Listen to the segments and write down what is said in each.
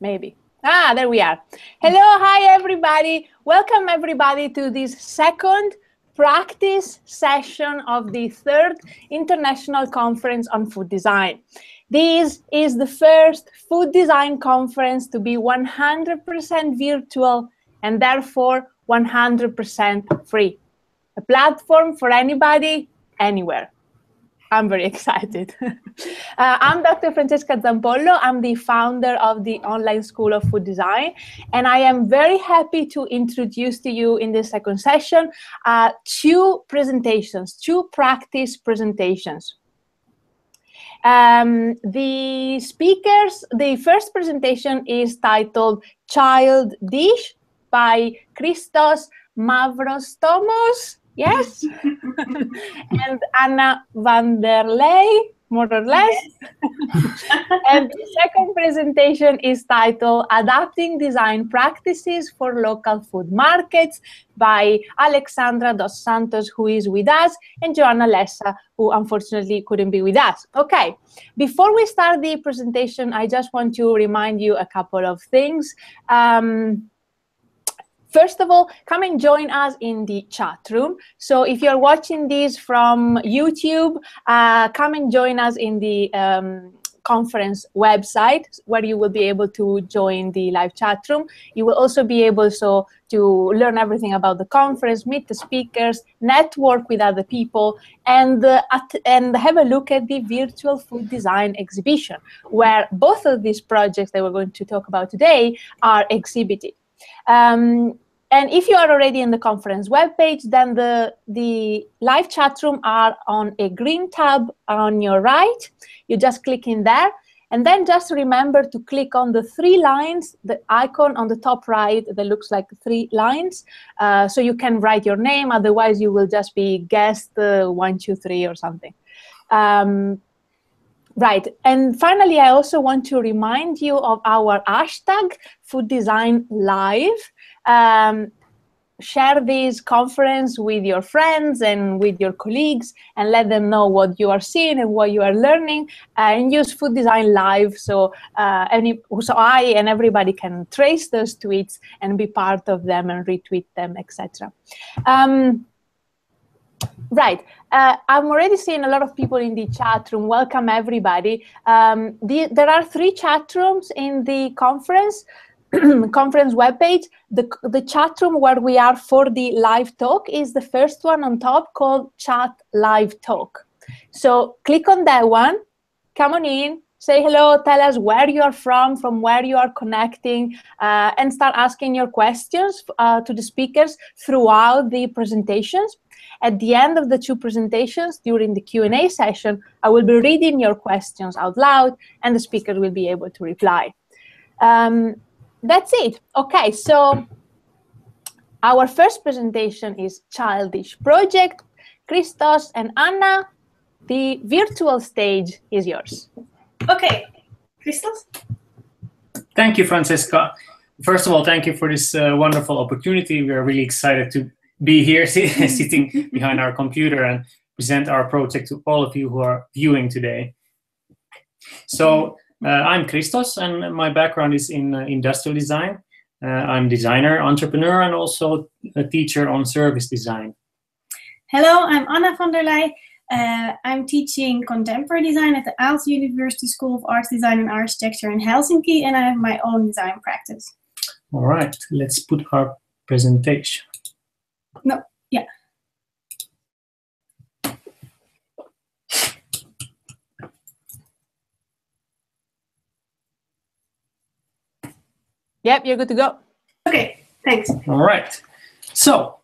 Maybe. Ah, there we are. Hello, hi everybody. Welcome everybody to this second practice session of the third International Conference on Food Design. This is the first food design conference to be 100% virtual and therefore 100% free. A platform for anybody, anywhere. I'm very excited. I'm Dr. Francesca Zampollo. I'm the founder of the Online School of Food Design, and I am very happy to introduce to you in this second session two presentations, two practice presentations. The first presentation is titled CHIL-DISH by Kristos, Mavrostomos, yes, and Anna van der Leij, more or less. Yes. And the second presentation is titled Adapting Design Practices for Local Food Markets by Alexandra dos Santos, who is with us, and Joana Lessa, who unfortunately couldn't be with us. Okay, before we start the presentation, I just want to remind you a couple of things. First of all, come and join us in the chat room. So if you're watching this from YouTube, come and join us in the conference website, where you will be able to join the live chat room. You will also be able to learn everything about the conference, meet the speakers, network with other people, and have a look at the virtual food design exhibition, where both of these projects that we're going to talk about today are exhibited. And if you are already in the conference webpage, then the live chat room are on a green tab on your right. You just click in there, and then just remember to click on the three lines, the icon on the top right that looks like three lines, so you can write your name. Otherwise, you will just be guest 1, 2, 3 or something. Right, and finally, I also want to remind you of our hashtag Food Design Live. Share this conference with your friends and with your colleagues, and let them know what you are seeing and what you are learning, and use Food Design Live so I and everybody can trace those tweets and be part of them and retweet them, etc. Right, I'm already seeing a lot of people in the chat room. Welcome, everybody. There are 3 chat rooms in the conference webpage. The chat room where we are for the live talk is the first one on top, called Chat Live Talk. So click on that one, come on in, say hello, tell us where you are from where you are connecting, and start asking your questions to the speakers throughout the presentations. At the end of the 2 presentations, during the Q&A session, I will be reading your questions out loud, and the speakers will be able to reply. That's it. Okay, so our first presentation is CHIL-DISH project. Kristos and Anna, the virtual stage is yours. Okay, Kristos? Thank you, Francesca. First of all, thank you for this wonderful opportunity. We are really excited to be here sitting behind our computer and present our project to all of you who are viewing today. So I'm Kristos, and my background is in industrial design. I'm designer, entrepreneur, and also a teacher on service design. Hello, I'm Anna van der Leij. I'm teaching contemporary design at the Aalto University School of Arts, Design and Architecture in Helsinki, and I have my own design practice. All right, let's put our presentation. No, yeah. Yep, you're good to go. Okay, thanks. All right. So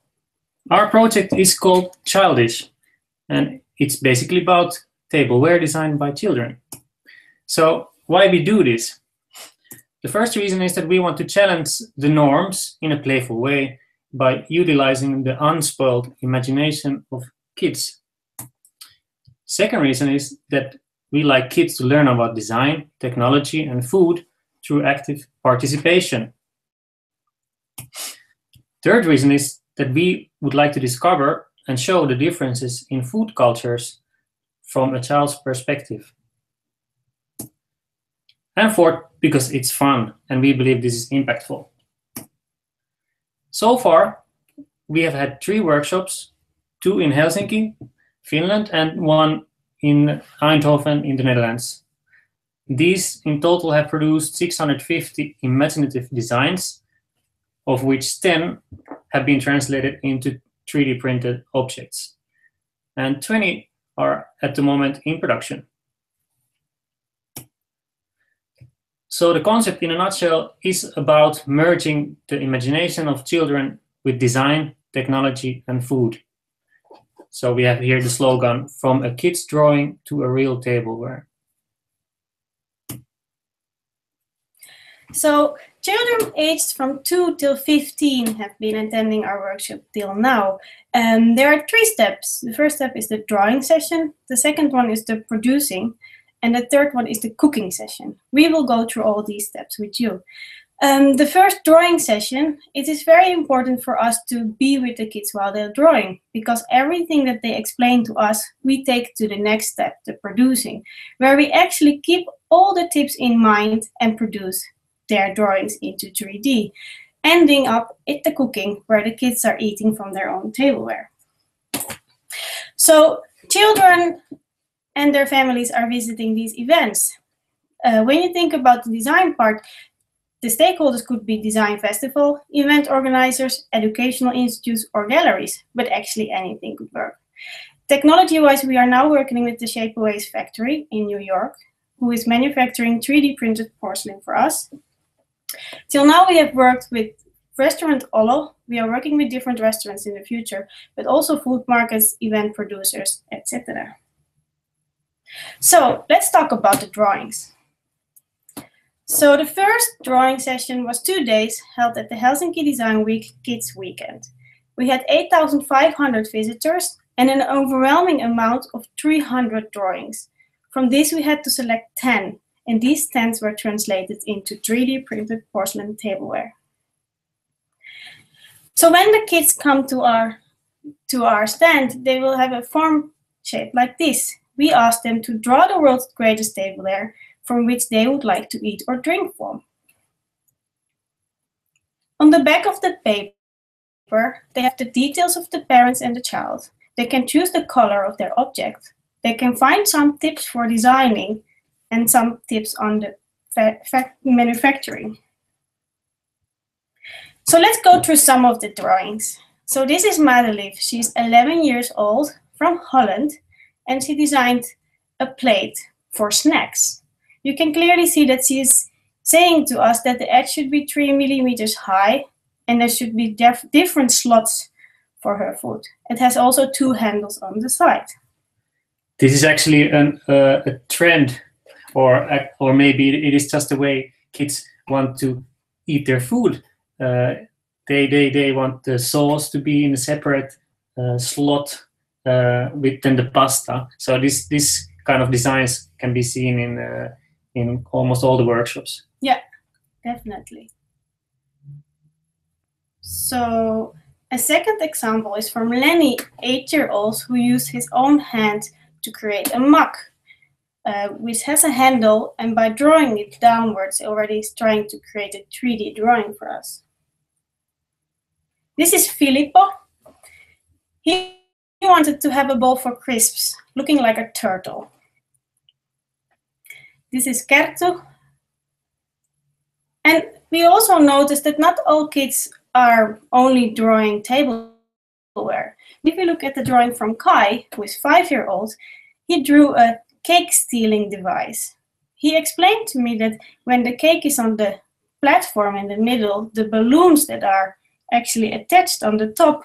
our project is called CHIL-DISH, and it's basically about tableware designed by children. So why we do this? The first reason is that we want to challenge the norms in a playful way by utilizing the unspoiled imagination of kids. Second reason is that we like kids to learn about design, technology, and food through active participation. Third reason is that we would like to discover and show the differences in food cultures from a child's perspective. And fourth, because it's fun, and we believe this is impactful. So far, we have had 3 workshops, 2 in Helsinki, Finland, and 1 in Eindhoven in the Netherlands. These in total have produced 650 imaginative designs, of which 10 have been translated into 3D printed objects, and 20 are at the moment in production. So the concept in a nutshell is about merging the imagination of children with design, technology, and food. So we have here the slogan, from a kid's drawing to a real tableware. So children aged from 2 till 15 have been attending our workshop till now. There are 3 steps. The first step is the drawing session. The second one is the producing. And the third one is the cooking session. We will go through all these steps with you. The first drawing session, it is very important for us to be with the kids while they're drawing, because everything that they explain to us, we take to the next step, the producing, where we actually keep all the tips in mind and produce their drawings into 3D, ending up at the cooking, where the kids are eating from their own tableware. So children and their families are visiting these events. When you think about the design part, the stakeholders could be design festival, event organizers, educational institutes, or galleries, but actually anything could work. Technology-wise, we are now working with the Shapeaways factory in New York, who is manufacturing 3D printed porcelain for us. Till now, we have worked with Restaurant Olo. We are working with different restaurants in the future, but also food markets, event producers, etc. So let's talk about the drawings. So the first drawing session was 2 days held at the Helsinki Design Week Kids Weekend. We had 8,500 visitors and an overwhelming amount of 300 drawings. From this, we had to select 10, and these 10 were translated into 3D printed porcelain tableware. So when the kids come to our stand, they will have a form shaped like this. We asked them to draw the world's greatest tableware from which they would like to eat or drink from. On the back of the paper, they have the details of the parents and the child. They can choose the color of their object. They can find some tips for designing and some tips on the manufacturing. So let's go through some of the drawings. So this is Madelief. She's 11 years old, from Holland, and she designed a plate for snacks. You can clearly see that she is saying to us that the edge should be 3 millimeters high, and there should be different slots for her food. It has also 2 handles on the side. This is actually a trend, or maybe it is just the way kids want to eat their food. They want the sauce to be in a separate slot within the pasta. So this kind of designs can be seen in almost all the workshops. Yeah, definitely. So a second example is from Lenny, 8-year-old, who used his own hand to create a mug, which has a handle, and by drawing it downwards, already is trying to create a 3D drawing for us. This is Filippo. He wanted to have a bowl for crisps, looking like a turtle. This is Kerttu. And we also noticed that not all kids are only drawing tableware. If you look at the drawing from Kai, who is 5-year-old, he drew a cake stealing device. He explained to me that when the cake is on the platform in the middle, the balloons that are actually attached on the top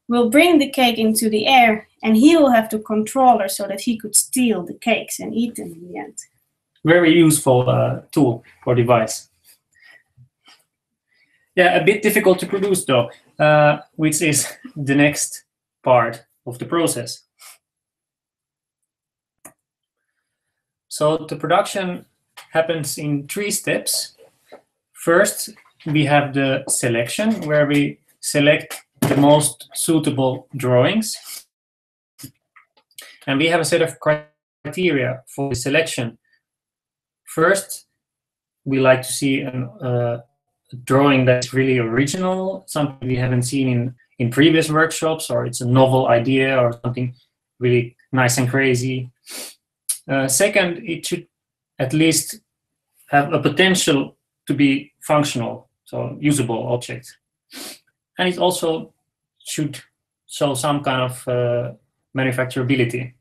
will bring the cake into the air, and he will have to control her so that he could steal the cakes and eat them in the end. Very useful tool or device. Yeah, a bit difficult to produce though, which is the next part of the process. So the production happens in 3 steps. First, we have the selection, where we select the most suitable drawings. And we have a set of criteria for the selection. First, we like to see a drawing that's really original, something we haven't seen in previous workshops, or it's a novel idea or something really nice and crazy. Second, it should at least have a potential to be functional, so usable object. And it also should show some kind of manufacturability.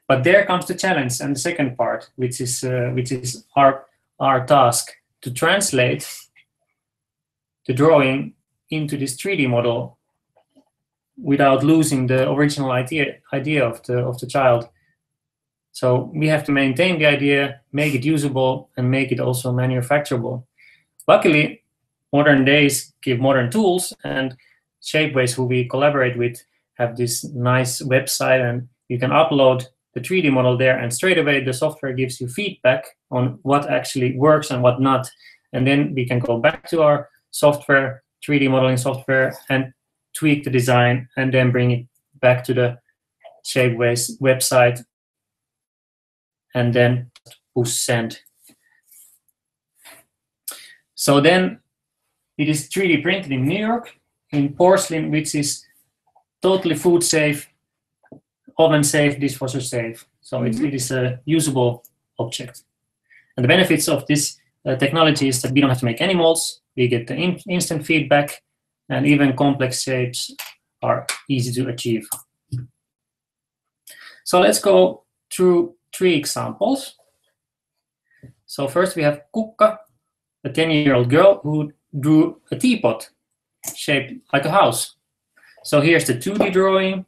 But there comes the challenge and the second part, which is our task to translate the drawing into this 3D model without losing the original idea of the child. So we have to maintain the idea, make it usable, and make it also manufacturable. Luckily, modern days give modern tools, and Shapeways, who we collaborate with, have this nice website, and you can upload the 3D model there, and straight away the software gives you feedback on what actually works and what not. And then we can go back to our software, 3D modeling software, and tweak the design, and then bring it back to the Shapeways website, and then push send. So then it is 3D printed in New York in porcelain, which is totally food safe, oven safe, dishwasher safe. So it is a usable object. And the benefits of this technology is that we don't have to make any molds. We get the instant feedback, and even complex shapes are easy to achieve. So let's go through 3 examples. So first we have Kukka, a 10-year-old girl who drew a teapot shaped like a house. So here's the 2D drawing.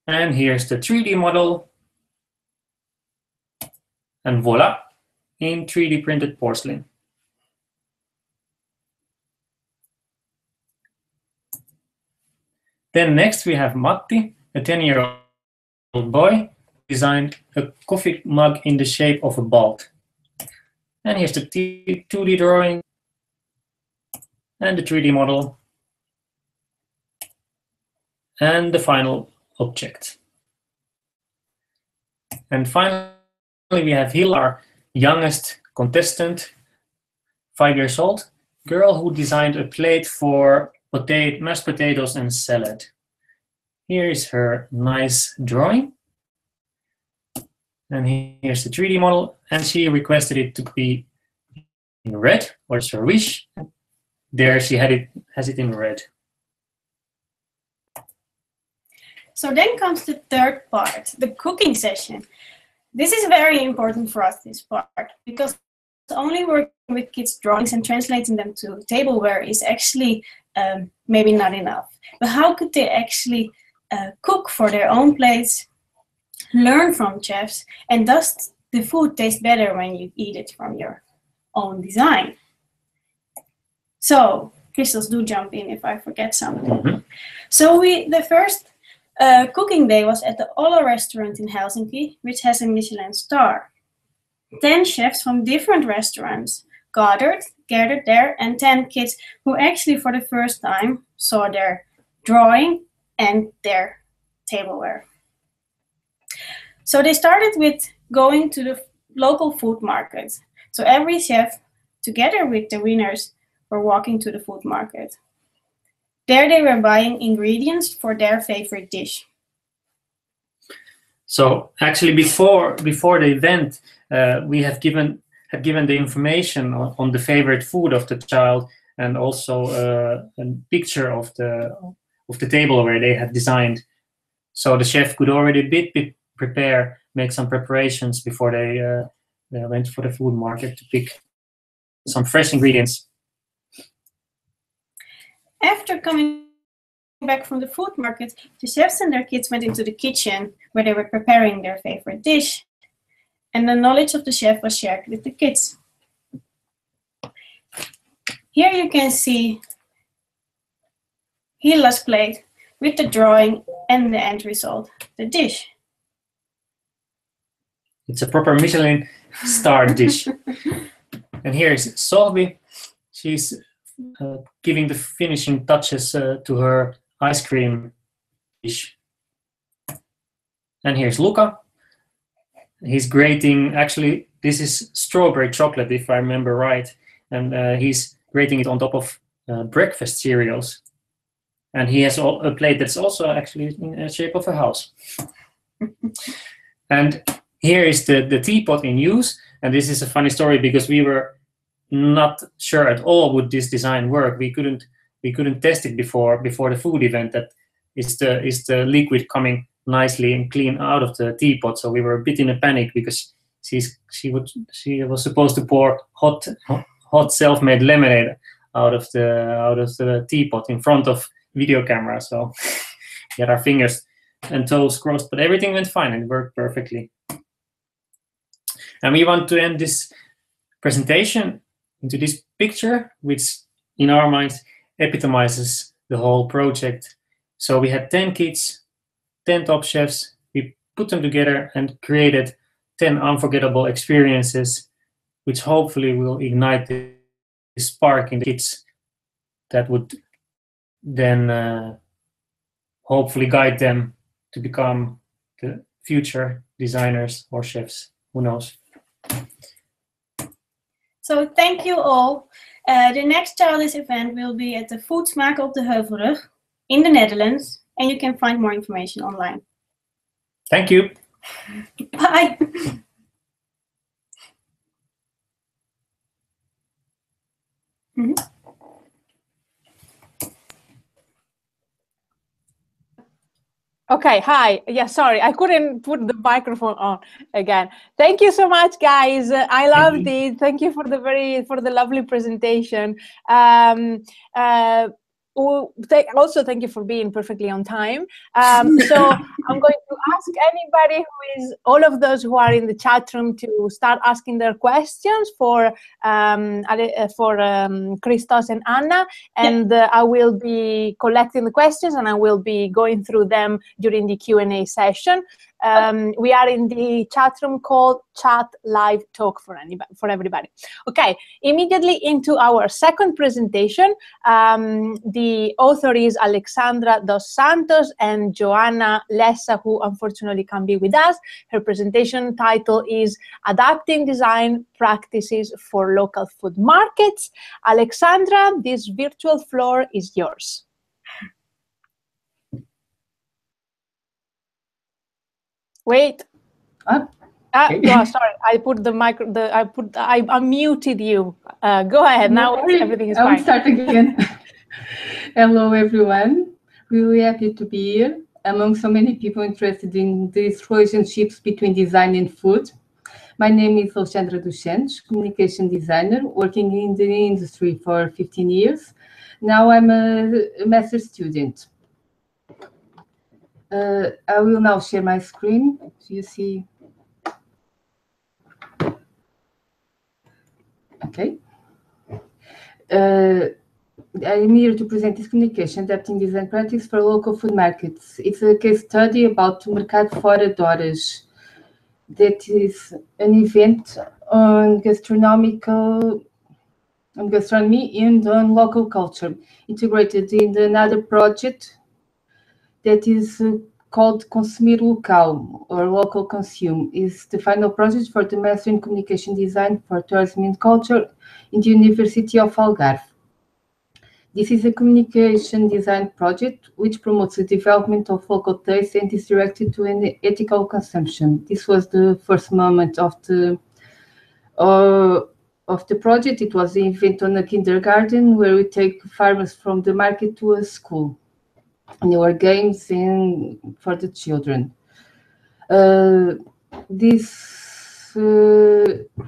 And here's the 3D model. And voila, in 3D printed porcelain. Then next we have Matti, a 10-year-old boy, who designed a coffee mug in the shape of a bolt. And here's the 2D drawing and the 3D model and the final object. And finally we have Hila, our youngest contestant, 5 years old, girl who designed a plate for mashed potatoes and salad. Here is her nice drawing. And here's the 3D model, and she requested it to be in red. What's her wish? There she has it in red. So then comes the third part, the cooking session. This is very important for us, this part, because only working with kids' drawings and translating them to tableware is actually maybe not enough. But how could they actually cook for their own plates, learn from chefs, and does the food taste better when you eat it from your own design? So, Kristos, do jump in if I forget something. So the first cooking day was at the Olo restaurant in Helsinki, which has a Michelin star. 10 chefs from different restaurants gathered there, and 10 kids who actually for the first time saw their drawing and their tableware. So they started with going to the local food market. So every chef, together with the winners, were walking to the food market. There they were buying ingredients for their favorite dish. So actually before the event, we have given the information on the favorite food of the child, and also a picture of the table where they had designed. So the chef could already make some preparations before they went for the food market to pick some fresh ingredients. After coming back from the food market, the chefs and their kids went into the kitchen where they were preparing their favorite dish. And the knowledge of the chef was shared with the kids. Here you can see Hila's plate with the drawing and the end result, the dish. It's a proper Michelin star dish. And here is Solvi. She's giving the finishing touches to her ice cream dish. And here's Luca, he's grating, actually this is strawberry chocolate if I remember right, and he's grating it on top of breakfast cereals. And he has a plate that's also actually in the shape of a house. And here is the teapot in use. And this is a funny story because we were not sure at all would this design work. We couldn't test it before the food event. That is the liquid coming nicely and clean out of the teapot. So we were a bit in a panic because she was supposed to pour hot self-made lemonade out of the teapot in front of video camera. So we had our fingers and toes crossed, but everything went fine and worked perfectly. And we want to end this presentation into this picture, which in our minds epitomizes the whole project. So we had 10 kids, 10 top chefs. We put them together and created 10 unforgettable experiences, which hopefully will ignite the spark in the kids that would then hopefully guide them to become the future designers or chefs. Who knows? So thank you all. The next CHIL-DISH event will be at the Food Smaak op de Heuvelrug in the Netherlands, and you can find more information online. Thank you. Bye. Okay, hi. Yeah, sorry, I couldn't put the microphone on again. Thank you so much, guys. I loved it. Thank you for the lovely presentation. Also, thank you for being perfectly on time. So I'm going to ask anybody all of those who are in the chat room to start asking their questions for Kristos and Anna, and I will be collecting the questions and I will be going through them during the Q&A session. We are in the chat room called Chat Live Talk for everybody. Okay, immediately into our second presentation. The author is Alexandra dos Santos and Joana Lessa, who unfortunately can't be with us. Her presentation title is Adapting Design Practices for Local Food Markets. Alexandra, this virtual floor is yours. Wait. Okay. Oh, sorry, I put the I unmuted you. Go ahead. Now everything is fine. I will start again. Hello, everyone. Really happy to be here among so many people interested in these relationships between design and food. My name is Alexandra dos Santos, communication designer, working in the industry for 15 years. Now I'm a master's student. I will now share my screen. So you see. Okay. I'm here to present this communication, adapting design practice for local food markets. It's a case study about Mercado Fora de Horas. That is an event on gastronomy and on local culture, integrated in another project that is called Consumir Local, or Local Consume. Is the final project for the Master in Communication Design for Tourism and Culture in the University of Algarve. This is a communication design project which promotes the development of local taste and is directed to an ethical consumption. This was the first moment of the project. It was the event on a kindergarten where we take farmers from the market to a school. And there were games for the children. This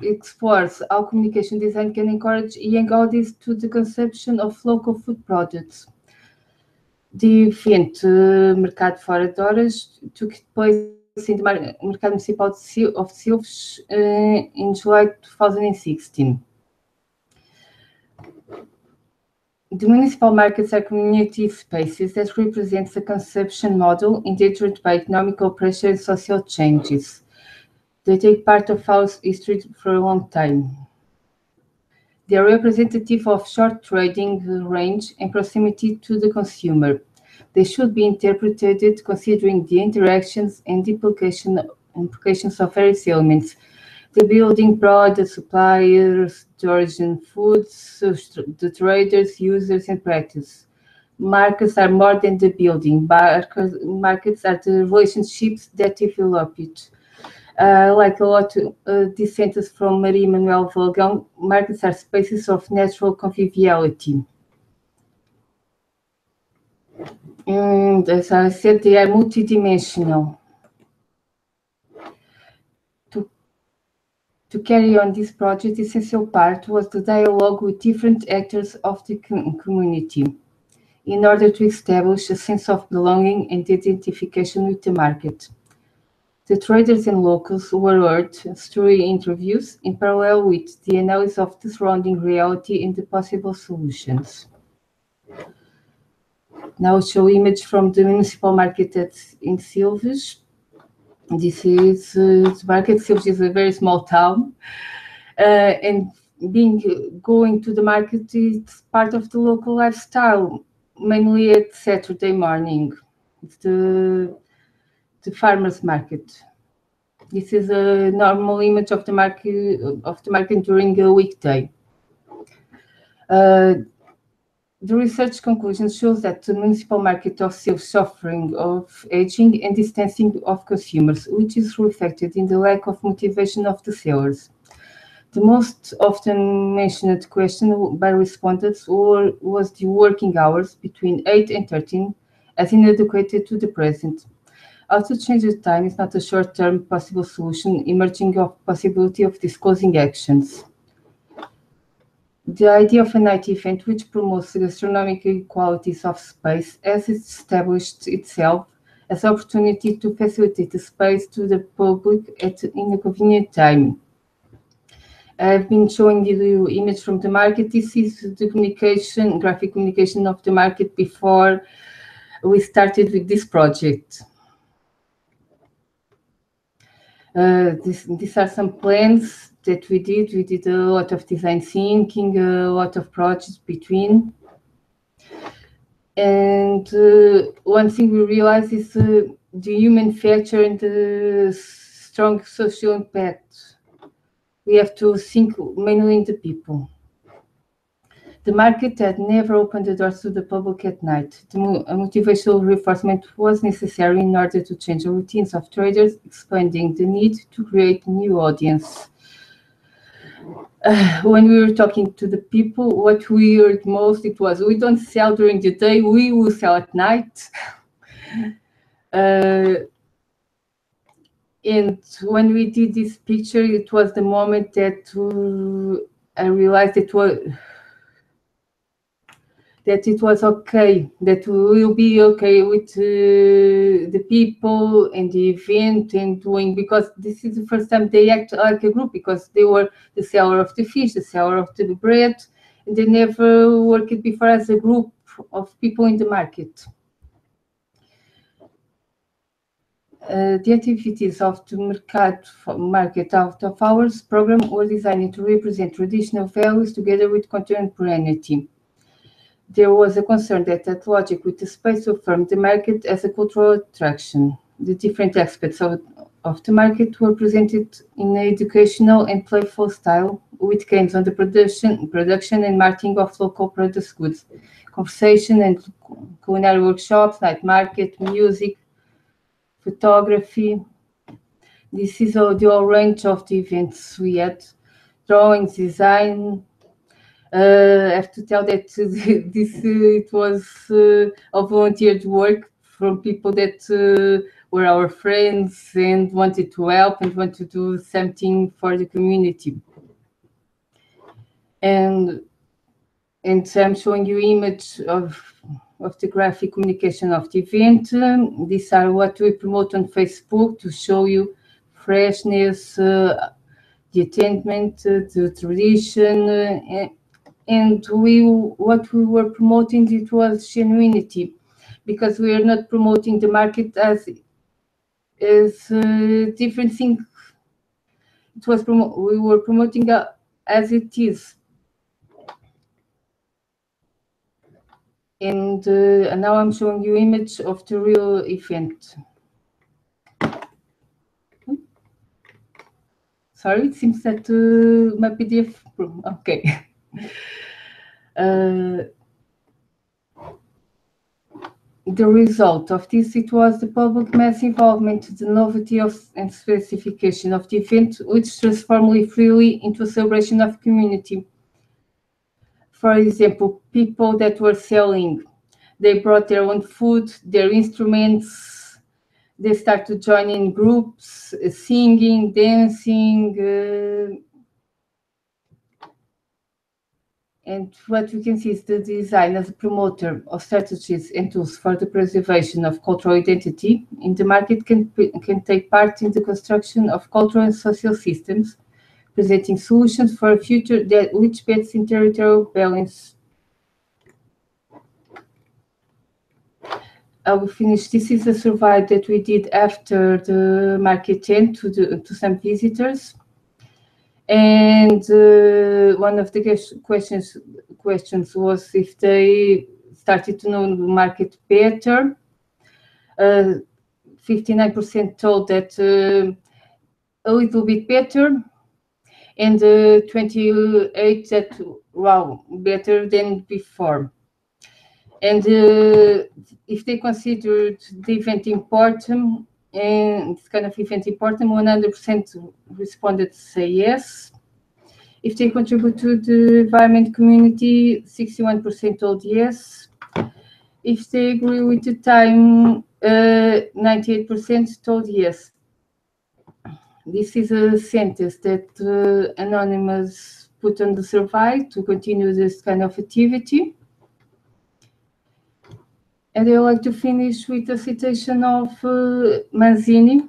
explores how communication design can encourage young audience to the consumption of local food products. The event, Mercado Fora de Horas, took place in the Mercado Municipal of Silves in July 2016. The municipal markets are community spaces that represent a consumption model endangered by economical pressure and social changes. They take part of our history for a long time. They are representative of short trading range and proximity to the consumer. They should be interpreted considering the interactions and implication implications of various elements: the building, product, suppliers, storage and foods, the traders, users, and practice. Markets are more than the building. Markets are the relationships that develop it. Like a lot this sentence from Marie-Manuelle Volgão, markets are spaces of natural conviviality. And as I said, they are multidimensional. To carry on this project, the essential part was the dialogue with different actors of the community in order to establish a sense of belonging and identification with the market. The traders and locals were heard through interviews in parallel with the analysis of the surrounding reality and the possible solutions. Now show image from the municipal market in Silves. This is the market. Silves is a very small town, and going to the market is part of the local lifestyle, mainly at Saturday morning. It's the farmers market. This is a normal image of the market during a weekday. The research conclusion shows that the municipal market of Silves suffering of aging and distancing of consumers, which is reflected in the lack of motivation of the sellers. The most often mentioned question by respondents was the working hours between 8 and 13 as inadequate to the present. Also, change of time is not a short-term possible solution, emerging of possibility of disclosing actions. The idea of a night event which promotes the gastronomic qualities of space has established itself as an opportunity to facilitate the space to the public in a convenient time. I've been showing you the image from the market. This is the graphic communication of the market before we started with this project. These are some plans that we did. We did a lot of design thinking, a lot of projects between. And one thing we realized is the human factor and the strong social impact. We have to think mainly in the people. The market had never opened the doors to the public at night. A motivational reinforcement was necessary in order to change the routines of traders, expanding the need to create a new audience. When we were talking to the people, what we heard most, it was, we don't sell during the day, we will sell at night. And when we did this picture, it was the moment that I realized it was okay, that we will be okay with the people and the event and doing, because this is the first time they act like a group, because they were the seller of the fish, the seller of the bread, and they never worked before as a group of people in the market. The activities of the market out of hours program were designed to represent traditional values together with contemporaneity. There was a concern that logic with the space to affirm the market as a cultural attraction. The different aspects of the market were presented in an educational and playful style, with games on the production and marketing of local produced goods, conversation and culinary workshops, night market, music, photography. This is the whole range of the events we had. Drawings, design. I have to tell that it was a volunteered work from people that were our friends and wanted to help and want to do something for the community. And so I'm showing you image of the graphic communication of the event. These are what we promote on Facebook to show you freshness, the attainment, the tradition, and what we were promoting, it was genuinity, because we are not promoting the market as a different thing. We were promoting as it is. And now I'm showing you image of the real event. Sorry, it seems that my PDF. Okay. The result of this, it was the public mass involvement, the novelty of and specification of the event, which transformed freely into a celebration of community. For example, people that were selling, they brought their own food, their instruments, they started joining groups, singing, dancing, and what we can see is the design as a promoter of strategies and tools for the preservation of cultural identity in the market can take part in the construction of cultural and social systems, presenting solutions for a future that which bets in territorial balance. I will finish. This is a survey that we did after the market end to some visitors. And one of the questions was if they started to know the market better. 59% told that a little bit better, and 28% that, wow, better than before. And if they considered the event important, and this kind of event important, 100% responded to say yes. If they contribute to the environment community, 61% told yes. If they agree with the time, 98% told yes. This is a sentence that Anonymous put on the survey to continue this kind of activity. And I would like to finish with a citation of Manzini,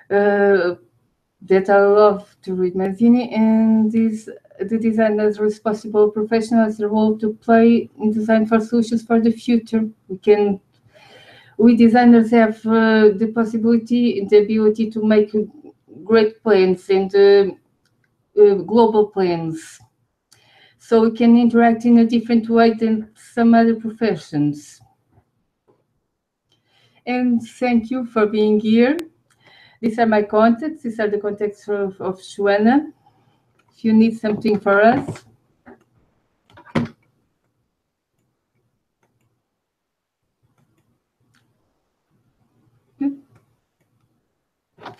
that I love to read Manzini, and the designers responsible professional has a role to play in design for solutions for the future. We designers have the possibility and the ability to make great plans and global plans. So we can interact in a different way than some other professions. And thank you for being here. These are my contacts. These are the contacts of Joana. If you need something for us.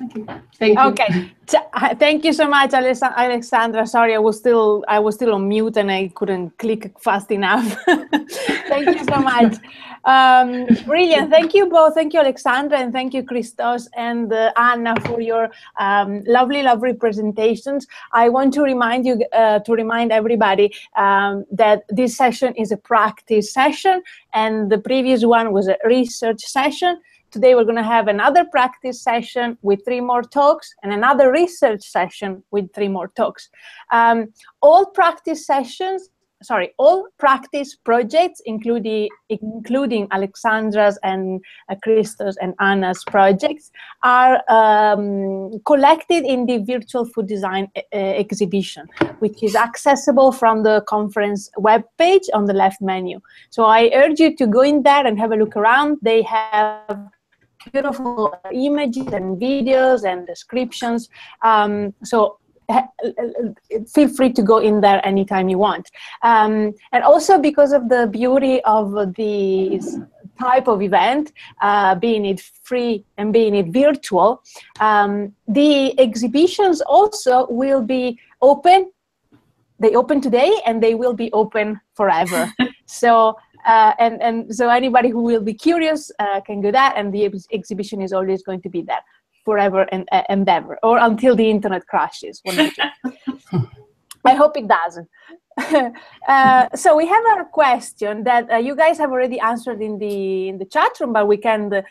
Okay. Thank you. Okay. Thank you so much, Alexandra. Sorry, I was still on mute and I couldn't click fast enough. Thank you so much. Brilliant. Thank you both. Thank you, Alexandra, and thank you, Kristos and Anna, for your lovely presentations. I want to remind everybody that this session is a practice session, and the previous one was a research session. Today we're going to have another practice session with 3 more talks and another research session with 3 more talks. All practice projects, including Alexandra's and Kristos and Anna's projects, are collected in the virtual food design exhibition, which is accessible from the conference webpage on the left menu. So I urge you to go in there and have a look around. They have beautiful images and videos and descriptions. So feel free to go in there anytime you want. And also because of the beauty of this type of event, being it free and being it virtual, the exhibitions also will be open. They open today and they will be open forever. So so anybody who will be curious can do that, and the exhibition is always going to be there forever and ever, or until the internet crashes. I hope it doesn't. So we have a question that you guys have already answered in the chat room, but we can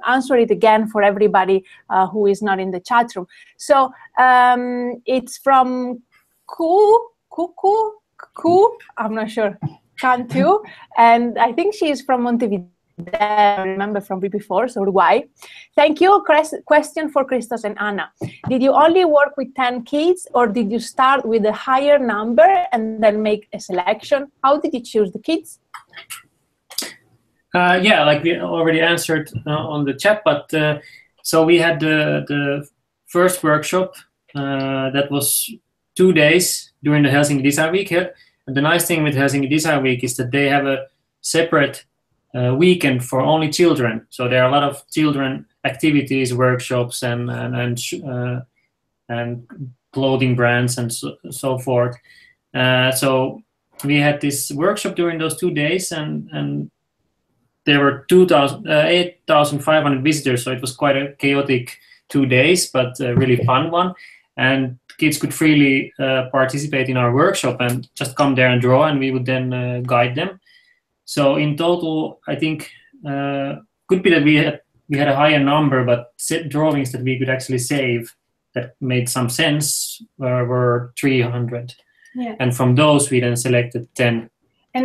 answer it again for everybody who is not in the chat room. So it's from Kuku, I'm not sure, Cantu, and I think she is from Montevideo. I remember from before, so Uruguay. Thank you. Question for Kristos and Anna. Did you only work with 10 kids, or did you start with a higher number and then make a selection? How did you choose the kids? Yeah, like we already answered on the chat, but so we had the first workshop that was 2 days during the Helsinki Design Week. And the nice thing with Helsinki Design Week is that they have a separate weekend for only children. So there are a lot of children activities, workshops, and clothing brands and so forth. So we had this workshop during those 2 days, and there were 8,500 visitors. So it was quite a chaotic 2 days, but a really fun one. And kids could freely participate in our workshop and just come there and draw, and we would then guide them. So in total, I think could be that we had a higher number, but drawings that we could actually save that made some sense were 300. Yeah. And from those, we then selected 10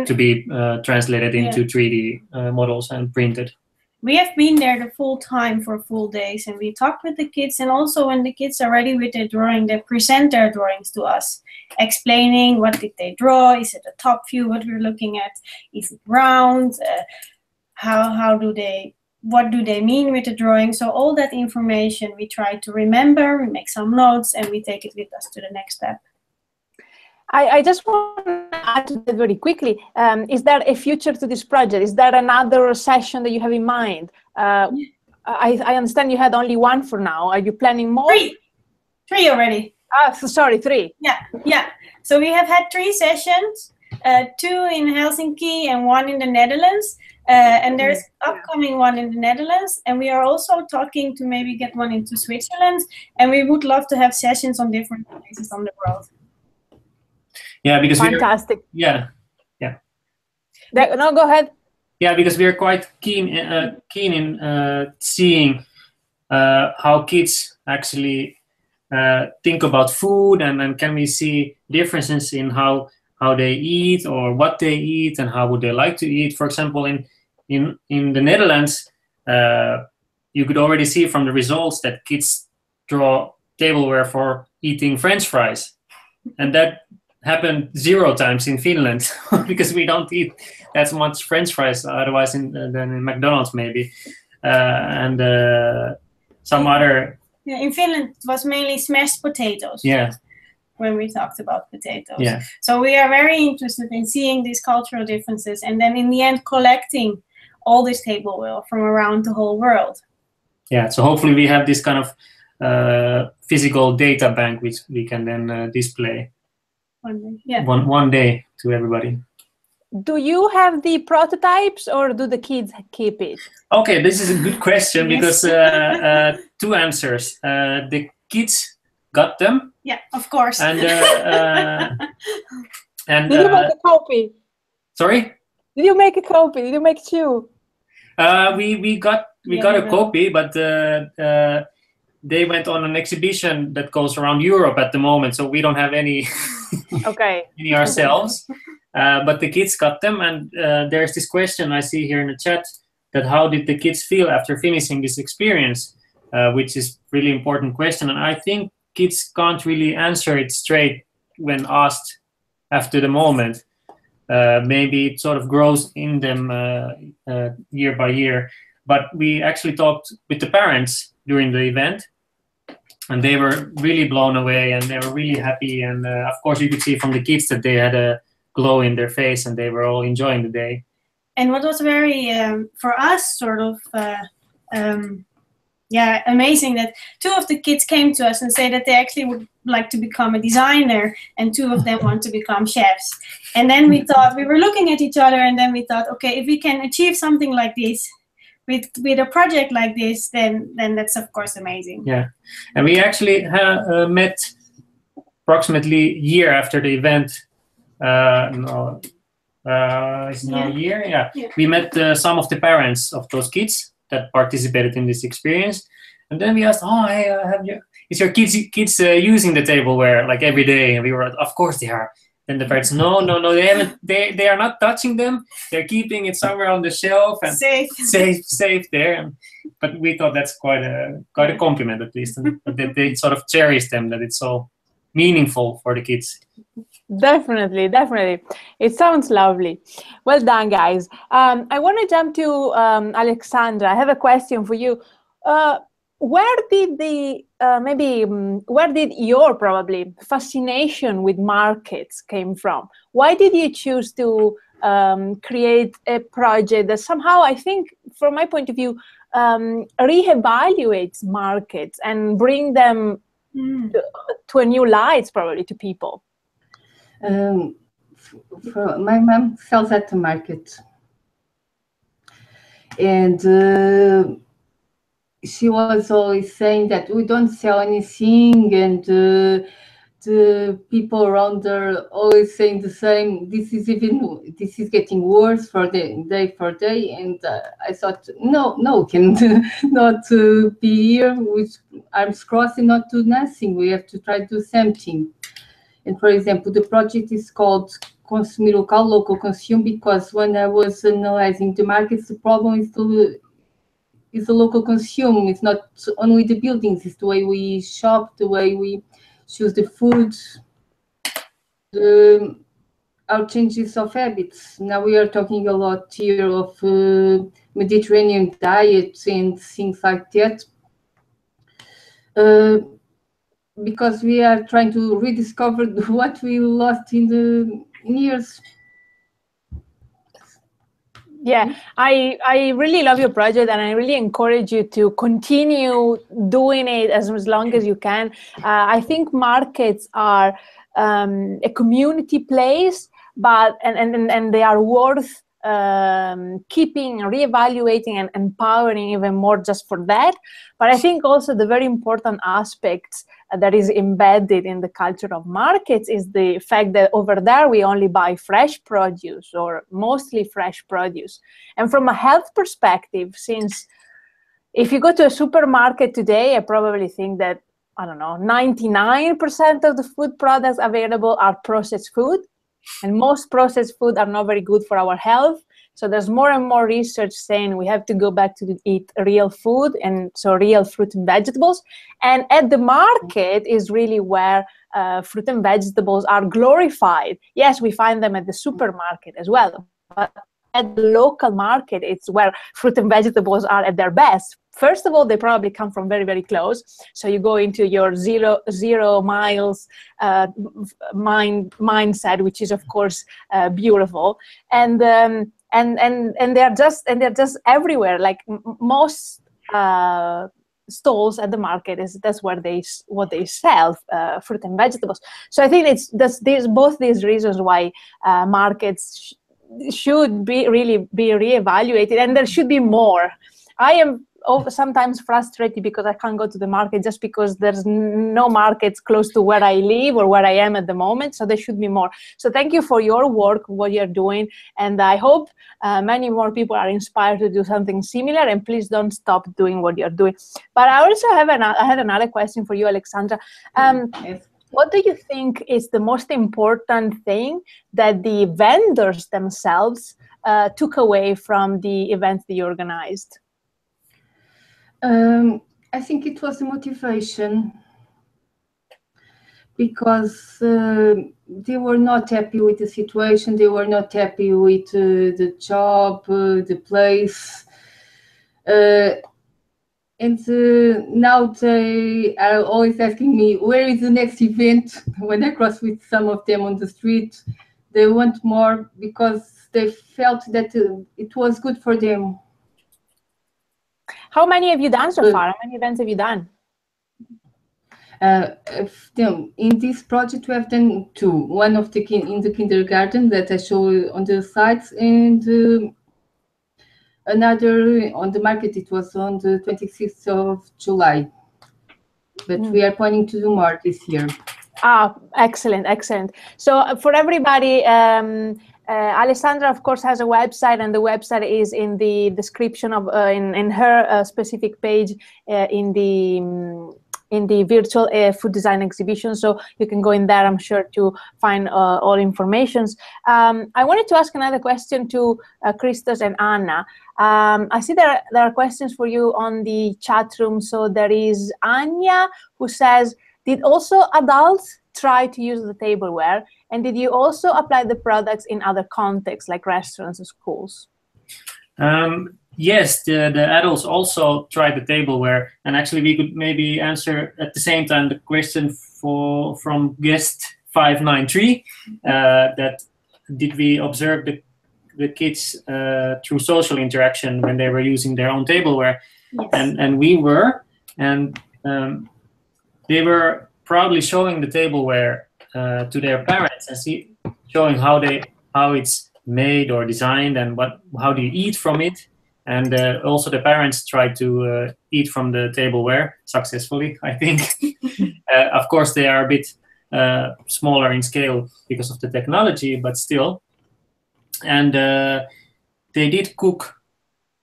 to be translated into 3D models and printed. We have been there the full time for full days, and we talked with the kids, and also when the kids are ready with their drawing, they present their drawings to us, explaining what did they draw, is it a top view, what we're looking at, is it round, what do they mean with the drawing. So all that information we try to remember, we make some notes, and we take it with us to the next step. I just want to add to that very quickly. Is there a future to this project? Is there another session that you have in mind? I understand you had only one for now. Are you planning more? Three already. Sorry, 3. Yeah. So we have had 3 sessions, 2 in Helsinki and 1 in the Netherlands. And there's upcoming one in the Netherlands. And we are also talking to maybe get one into Switzerland. And we would love to have sessions on different places on the world. Yeah, because fantastic. No, go ahead. Yeah, because we're quite keen in seeing how kids actually think about food, and can we see differences in how they eat or what they eat and how would they like to eat. For example, in the Netherlands, you could already see from the results that kids draw tableware for eating French fries, and that happened 0 times in Finland because we don't eat as much French fries otherwise than in McDonald's maybe, and some other. Yeah, in Finland it was mainly smashed potatoes. Yeah. When we talked about potatoes. Yeah. So we are very interested in seeing these cultural differences, and then in the end collecting all this tableware from around the whole world. Yeah. So hopefully we have this kind of physical data bank which we can then display. One day to everybody. Do you have the prototypes or do the kids keep it? Okay, this is a good question because 2 answers. The kids got them. Yeah, of course. And did you make a copy? Sorry? Did you make a copy? Did you make 2? We got a copy, but they went on an exhibition that goes around Europe at the moment, so we don't have any any ourselves. But the kids got them, and there's this question I see here in the chat, that how did the kids feel after finishing this experience, which is really important question, and I think kids can't really answer it straight when asked after the moment. Maybe it sort of grows in them year by year. But we actually talked with the parents during the event, and they were really blown away, and they were really happy. And of course, you could see from the kids that they had a glow in their face, and they were all enjoying the day. And what was very, for us, sort of, amazing that 2 of the kids came to us and said that they actually would like to become a designer, and 2 of them want to become chefs. And then we thought, we were looking at each other, and then we thought, okay, if we can achieve something like this with a project like this, then that's of course amazing. Yeah, and we actually met approximately a year after the event. It's now a year. Yeah. We met some of the parents of those kids that participated in this experience, and then we asked, "Oh, hey, is your kids using the tableware like every day?" And we were, "Of course they are." Then the parents, no, they haven't. They are not touching them. They're keeping it somewhere on the shelf and safe there. But we thought that's quite a compliment, at least, and that they sort of cherish them. That it's so meaningful for the kids. Definitely. It sounds lovely. Well done, guys. I want to jump to Alexandra. I have a question for you. where did where did your probably fascination with markets came from? Why did you choose to create a project that somehow, I think, from my point of view, reevaluates markets and bring them to a new light, probably, to people? My mom sells at the market, and she was always saying that we don't sell anything, and the people around her always saying the same. This is getting worse for day for day, and I thought, no, can not be here with arms crossed and not do nothing. We have to try to do something. And for example, the project is called Consumir Local, Local Consume, because when I was analyzing the markets, the problem is the local consume. It's not only the buildings, it's the way we shop, the way we choose the food, our changes of habits. Now we are talking a lot here of Mediterranean diets and things like that. Because we are trying to rediscover what we lost in the years. Yeah, I really love your project, and I really encourage you to continue doing it as long as you can. I think markets are a community place, but and they are worth keeping, reevaluating, and empowering even more just for that. But I think also the very important aspects that is embedded in the culture of markets is the fact that over there we only buy fresh produce, or mostly fresh produce. And from a health perspective, since if you go to a supermarket today, I probably think that, I don't know, 99% of the food products available are processed food. And most processed food are not very good for our health. So there's more and more research saying we have to go back to eat real food, and so real fruit and vegetables. And at the market is really where fruit and vegetables are glorified. Yes, we find them at the supermarket as well, but at the local market, it's where fruit and vegetables are at their best. First of all, they probably come from very, very close. So you go into your zero miles mindset, which is of course beautiful, and they're just everywhere. Like most stalls at the market that's where what they sell, fruit and vegetables. So I think both these reasons why markets should be reevaluated, and there should be more. I am sometimes frustrated because I can't go to the market just because there's no markets close to where I live or where I am at the moment. So there should be more. So thank you for your work, what you're doing, and I hope many more people are inspired to do something similar. And please don't stop doing what you're doing. But I also have another question for you, Alexandra. Yes. What do you think is the most important thing that the vendors themselves took away from the events that you organized? I think it was the motivation, because they were not happy with the situation, they were not happy with the job, the place. And now they are always asking me, where is the next event? When I cross with some of them on the street, they want more because they felt that it was good for them. How many have you done so far? How many events have you done? In this project, we have done 2. One in the kindergarten that I show on the sites, and another on the market. It was on the 26th of July. But we are planning to do more this year. Excellent, excellent. So for everybody, Alessandra, of course, has a website, and the website is in the description of in her specific page in the virtual food design exhibition. So you can go in there, I'm sure, to find all informations. I wanted to ask another question to Kristos and Anna. I see there are questions for you on the chat room. So there is Anya, who says, did also adults try to use the tableware? And did you also apply the products in other contexts, like restaurants or schools? yes, the adults also tried the tableware, and actually we could maybe answer at the same time the question from guest 593, that did we observe the kids through social interaction when they were using their own tableware? Yes. And we were, and they were proudly showing the tableware to their parents and showing how it's made or designed and how do you eat from it. And also the parents tried to eat from the tableware successfully, I think. Of course, they are a bit smaller in scale because of the technology, but still. And they did cook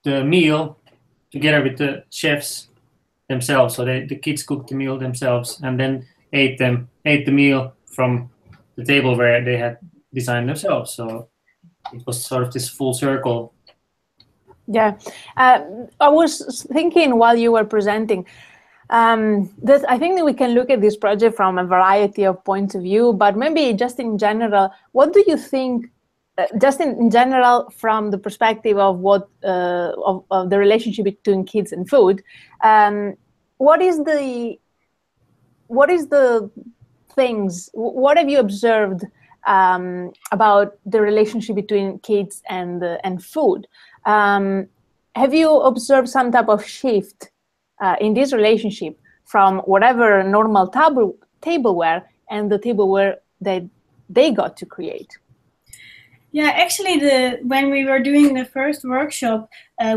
the meal together with the chefs themselves. So the kids cooked the meal themselves and then ate the meal from the tableware they had designed themselves. So it was sort of this full circle. Yeah, I was thinking while you were presenting that I think that we can look at this project from a variety of points of view, but maybe just in general, what do you think, just in general, from the perspective of what of the relationship between kids and food, what have you observed about the relationship between kids and food? Have you observed some type of shift in this relationship from whatever normal tableware and the tableware that they got to create? Yeah, actually, when we were doing the first workshop,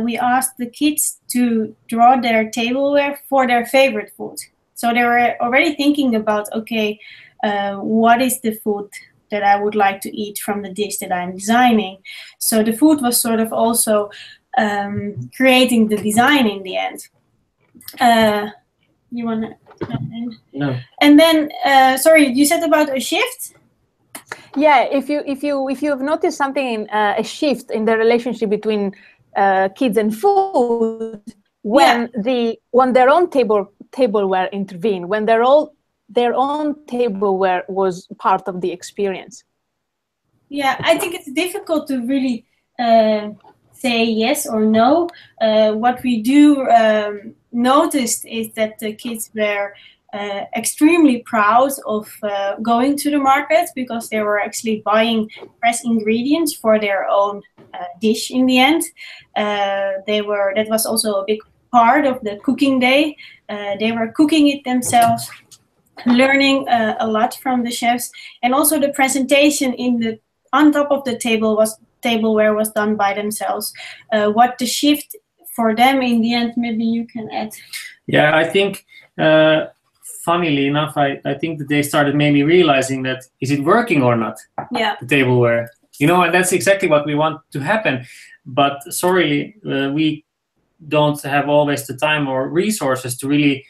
we asked the kids to draw their tableware for their favorite food. So they were already thinking about, okay, what is the food that I would like to eat from the dish that I'm designing? So the food was sort of also creating the design in the end. You want to? No. And then, sorry, you said about a shift? Yeah, if you've noticed something, a shift in the relationship between kids and food when their own tableware intervened, when their own tableware was part of the experience. Yeah, I think it's difficult to really say yes or no. What we do noticed is that the kids were extremely proud of going to the market because they were actually buying fresh ingredients for their own dish in the end. That was also a big part of the cooking day. They were cooking it themselves, learning a lot from the chefs, and also the presentation on top of the tableware was done by themselves. What the shift for them in the end, maybe you can add. Yeah, I think funnily enough, I think that they started maybe realizing that, is it working or not? Yeah. The tableware. And that's exactly what we want to happen. But sorry, we don't have always the time or resources to really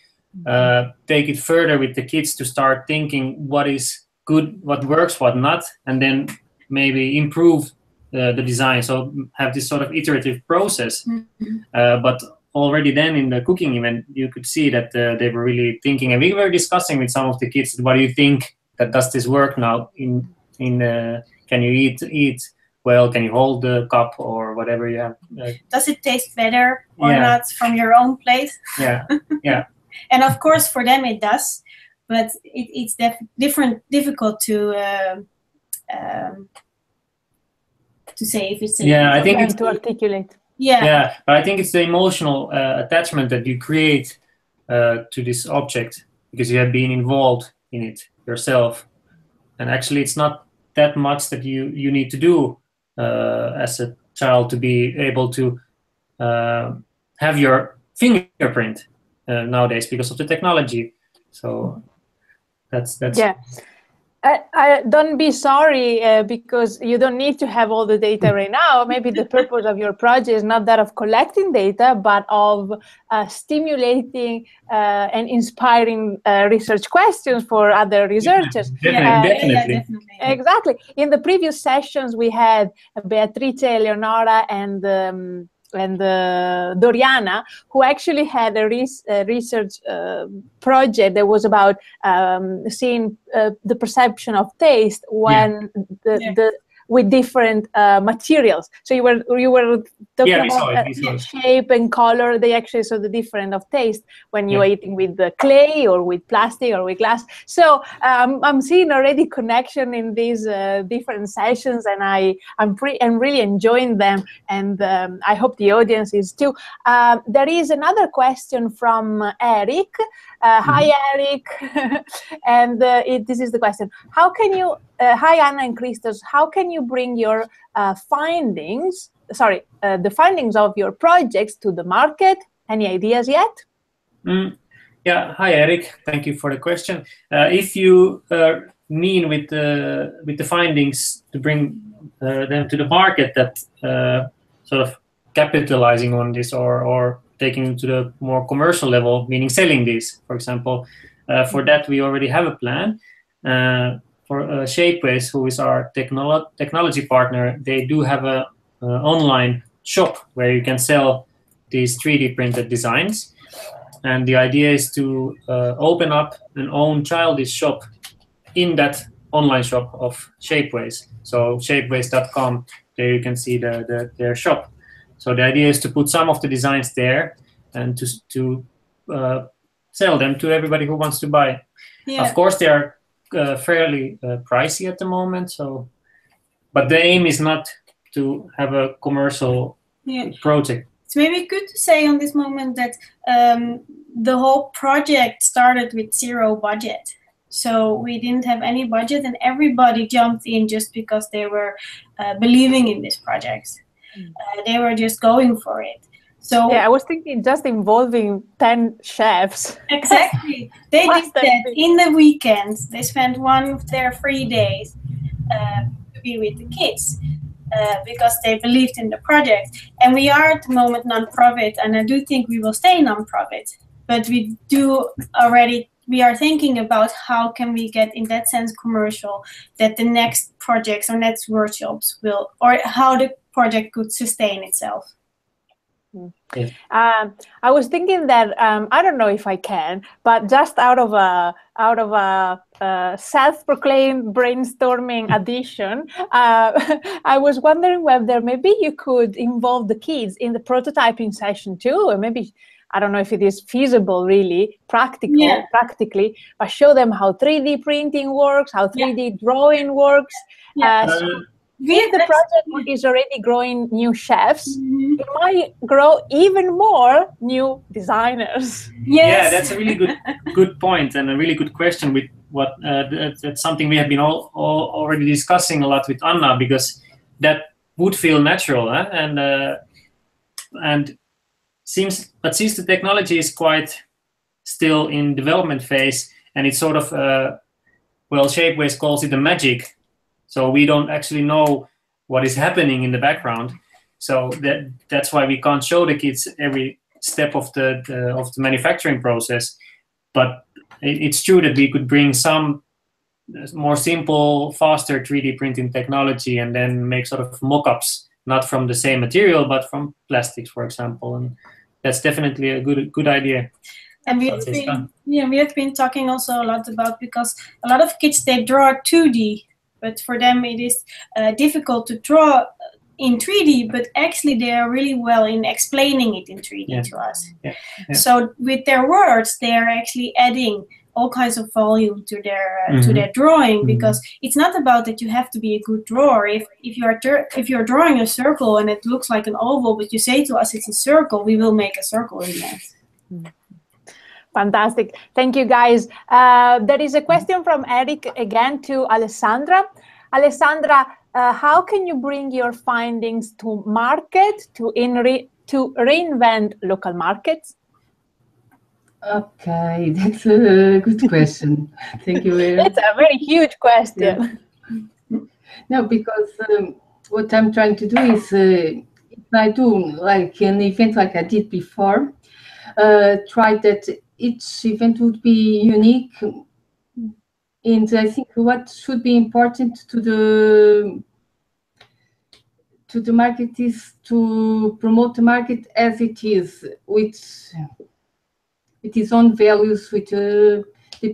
take it further with the kids to start thinking what is good, what works, what not, and then maybe improve the design. So have this sort of iterative process. Mm-hmm. But already then in the cooking event, you could see that they were really thinking, and we were discussing with some of the kids, what do you think that does this work now? Can you eat well? Can you hold the cup or whatever you have? Does it taste better or not from your own plate? Yeah, yeah. And of course, for them it does, but it's difficult to say if it's. I think it's to articulate. Yeah, but I think it's the emotional attachment that you create to this object because you have been involved in it yourself, and actually it's not that much that you need to do as a child to be able to have your fingerprint nowadays because of the technology. So that's yeah. I don't be sorry because you don't need to have all the data right now. Maybe the purpose of your project is not that of collecting data, but of stimulating and inspiring research questions for other researchers. Definitely. Exactly. In the previous sessions, we had Beatrice, Eleonora, and Doriana, who actually had a research project that was about seeing the perception of taste when with different materials. So you were talking about shape and color. They actually saw the difference of taste when you're eating with the clay or with plastic or with glass. So I'm seeing already connection in these different sessions, and I'm really enjoying them, and I hope the audience is too. There is another question from Eric. Hi, Eric. And this is the question. How can you, hi, Anna and Kristos, how can you bring your findings, the findings of your projects to the market? Any ideas yet? Yeah, hi, Eric. Thank you for the question. If you mean with the findings to bring them to the market, that sort of capitalizing on this or taking to the more commercial level, meaning selling these, for example. For that, we already have a plan. For Shapeways, who is our technology partner, they do have a online shop where you can sell these 3D printed designs. And the idea is to open up an own CHIL-DISH shop in that online shop of Shapeways. So shapeways.com, there you can see their shop. So the idea is to put some of the designs there and to sell them to everybody who wants to buy. Yeah. Of course, they are fairly pricey at the moment. So, but the aim is not to have a commercial project. It's maybe good to say on this moment that the whole project started with zero budget. So we didn't have any budget, and everybody jumped in just because they were believing in this project. They were just going for it. So yeah, I was thinking just involving 10 chefs. Exactly. They did that in the weekends. They spent one of their free days to be with the kids because they believed in the project. And we are at the moment non-profit, and I do think we will stay non-profit. But we are thinking about how can we get, in that sense, commercial, that the next projects or next workshops will, or how the project could sustain itself. Yeah. I was thinking that I don't know if I can, but just out of a self-proclaimed brainstorming addition, I was wondering whether maybe you could involve the kids in the prototyping session too, or maybe I don't know if it is feasible, really practically, but show them how 3D printing works, how 3D drawing works. If the project is already growing new chefs, it might grow even more new designers. Yeah, that's a really good point and a really good question. With what that's something we have been already discussing a lot with Anna, because that would feel natural, and since the technology is quite still in development phase, and it's sort of Shapeways calls it the magic. So we don't actually know what is happening in the background. So that's why we can't show the kids every step of the manufacturing process. But it's true that we could bring some more simple, faster 3D printing technology and then make sort of mock-ups, not from the same material, but from plastics, for example. And that's definitely a good idea. And we have been talking also a lot about, because a lot of kids, they draw 2D. But for them, it is difficult to draw in 3D, but actually they are really well in explaining it in 3D to us. Yeah. So with their words, they are actually adding all kinds of volume to their drawing, because it's not about that you have to be a good drawer. If you're drawing a circle and it looks like an oval, but you say to us it's a circle, we will make a circle in that. Fantastic. Thank you, guys. There is a question from Eric again to Alexandra. Alexandra, how can you bring your findings to market to reinvent local markets? Okay, that's a good question. Thank you very much. It's a very huge question. Yeah. No, because what I'm trying to do is, if I do like an event like I did before, try that each event would be unique, and I think what should be important to the market is to promote the market as it is, with its own values, with the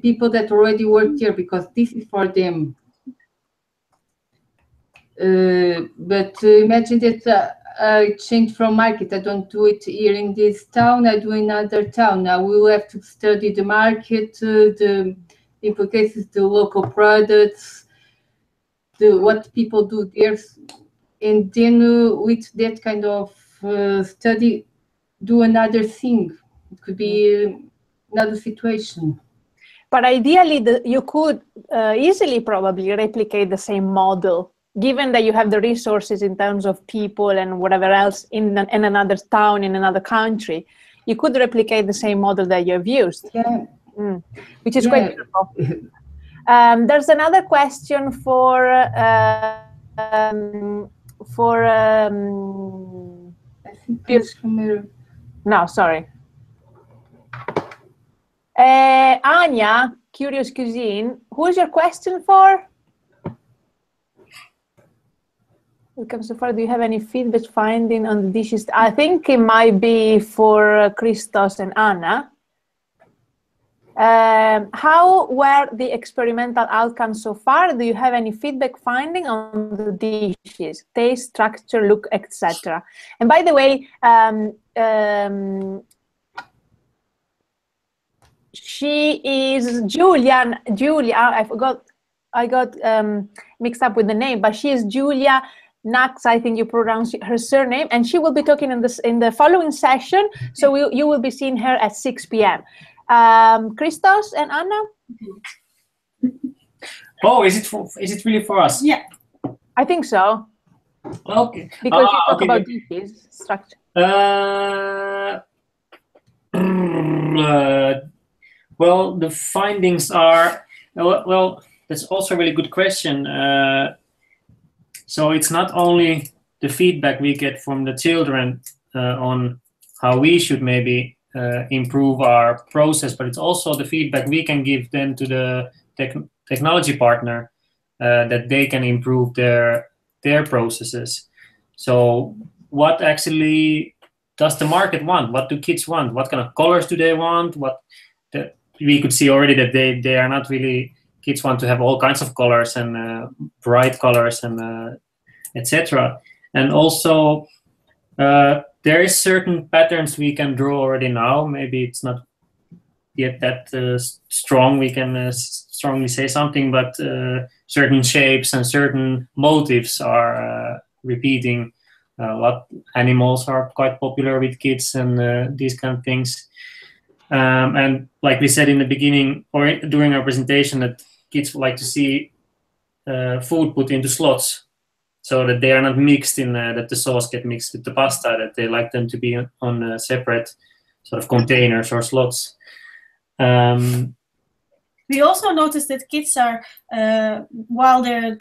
people that already work here, because this is for them. But imagine that I change from market. I don't do it here in this town. I do in another town. Now we will have to study the market, the implications, the local products, what people do there, and then with that kind of study, do another thing. It could be another situation. But ideally, you could easily probably replicate the same model, given that you have the resources in terms of people and whatever else in another town, in another country. You could replicate the same model that you've used, which is quite beautiful. There's another question for I think it's from no, sorry. Anya, Curious Cuisine, who is your question for? Welcome so far. Do you have any feedback finding on the dishes? I think it might be for Kristos and Anna. How were the experimental outcomes so far? Do you have any feedback finding on the dishes? Taste, structure, look, etc. And by the way, she is Julia, I got mixed up with the name, but she is Julia Nax, I think you pronounce her surname, and she will be talking in the following session, so you will be seeing her at 6 p.m. Kristos and Anna? Oh, is it really for us? Yeah. I think so. Okay. Because you talk about dishes, structure. Well, the findings are, well, that's also a really good question. So it's not only the feedback we get from the children on how we should maybe improve our process, but it's also the feedback we can give then to the technology partner that they can improve their processes. So what actually does the market want? What do kids want? What kind of colors do they want? We could see already that they are not really, kids want to have all kinds of colors and bright colors and etc. And also there is certain patterns we can draw already now. Maybe it's not yet that strong, we can strongly say something, but certain shapes and certain motifs are repeating. What animals are quite popular with kids and these kind of things. And like we said in the beginning or during our presentation, that kids like to see food put into slots so that they are not mixed in, that the sauce get mixed with the pasta, that they like them to be on separate sort of containers or slots. We also noticed that kids are, while they're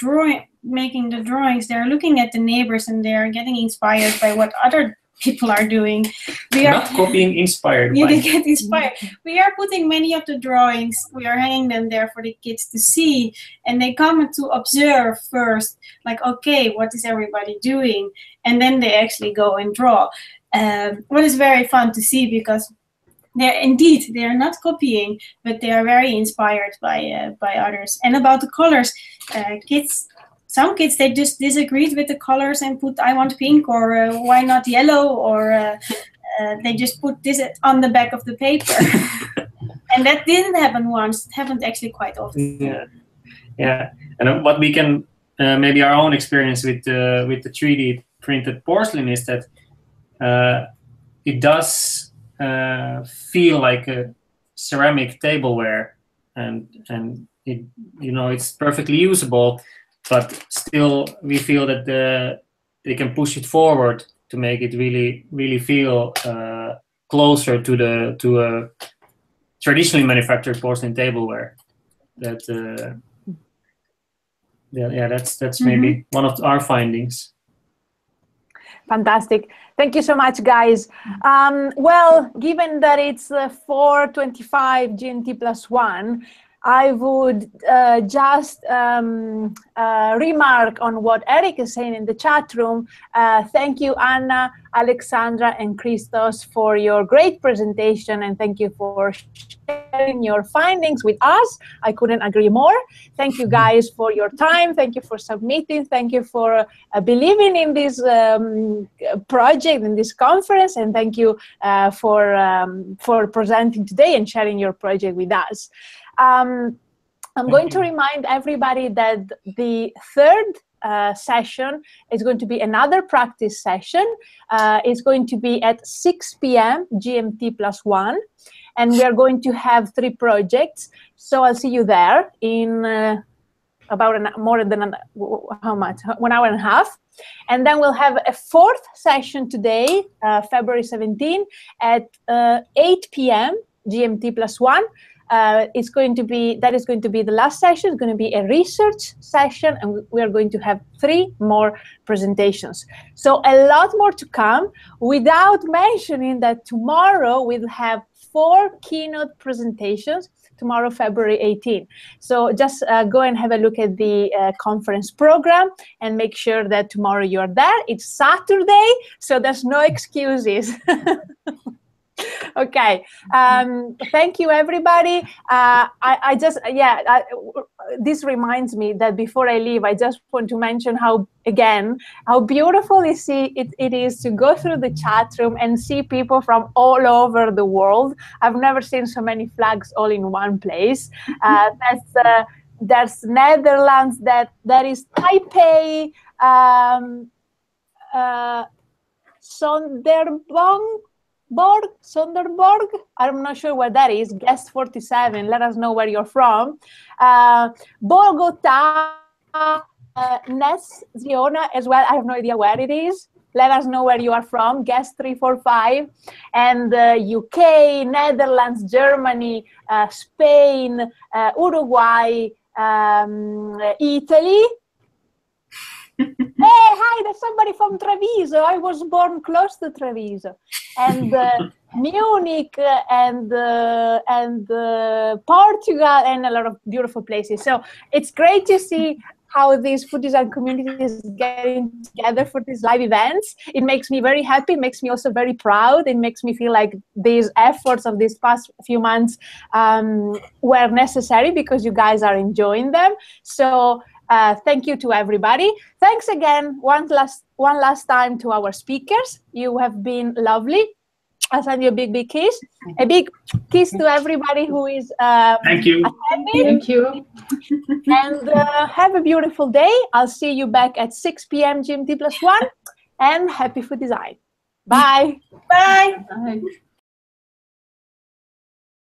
making the drawings, they're looking at the neighbors and they're getting inspired by what other people are doing. We are not copying, inspired. You get inspired. We are putting many of the drawings, we are hanging them there for the kids to see, and they come to observe first, like, okay, what is everybody doing? And then they actually go and draw. What is very fun to see, because they are not copying, but they are very inspired by others. And about the colors, some kids, they just disagreed with the colors and put, I want pink, or why not yellow, or they just put this on the back of the paper. And that didn't happen once. It happened actually quite often. Yeah. And what we can, maybe our own experience with the 3D printed porcelain is that it does feel like a ceramic tableware, and it, it's perfectly usable. But still, we feel that they can push it forward to make it really, really feel closer to a traditionally manufactured porcelain tableware. That's maybe one of our findings. Fantastic. Thank you so much, guys. Well, given that it's 4:25 GMT+1, I would just remark on what Eric is saying in the chat room. Thank you, Anna, Alexandra, and Kristos for your great presentation, and thank you for sharing your findings with us. I couldn't agree more. Thank you guys for your time. Thank you for submitting. Thank you for believing in this project, in this conference, and thank you for presenting today and sharing your project with us. I'm going to remind everybody that the third session is going to be another practice session. It's going to be at 6 p.m. GMT +1, and we are going to have 3 projects. So I'll see you there in about more than how much? 1 hour and a half. And then we'll have a 4th session today, February 17, at 8 p.m. GMT +1. That is going to be the last session. It's going to be a research session, and we are going to have 3 more presentations. So a lot more to come, without mentioning that tomorrow we'll have 4 keynote presentations, tomorrow, February 18. So just go and have a look at the conference program and make sure that tomorrow you're there. It's Saturday, so there's no excuses. Okay, thank you, everybody. This reminds me that before I leave, I just want to mention how beautiful it is to go through the chat room and see people from all over the world. I've never seen so many flags all in one place. That's Netherlands, that is Taipei, Sonderborg, I'm not sure where that is. Guest 47, let us know where you're from. Bogota, Joana as well, I have no idea where it is. Let us know where you are from. Guest 345, and UK, Netherlands, Germany, Spain, Uruguay, Italy. Hey, hi, there's somebody from Treviso. I was born close to Treviso. And Munich and Portugal, and a lot of beautiful places. So it's great to see how these food design communities getting together for these live events. It makes me very happy. It makes me also very proud. It makes me feel like these efforts of these past few months were necessary because you guys are enjoying them. So thank you to everybody. Thanks again one last time to our speakers. You have been lovely. I'll send you a big kiss. A big kiss to everybody who is Thank you. attending. Thank you. And have a beautiful day. I'll see you back at 6 p.m. GMT +1. And happy food design. Bye. Bye. Bye.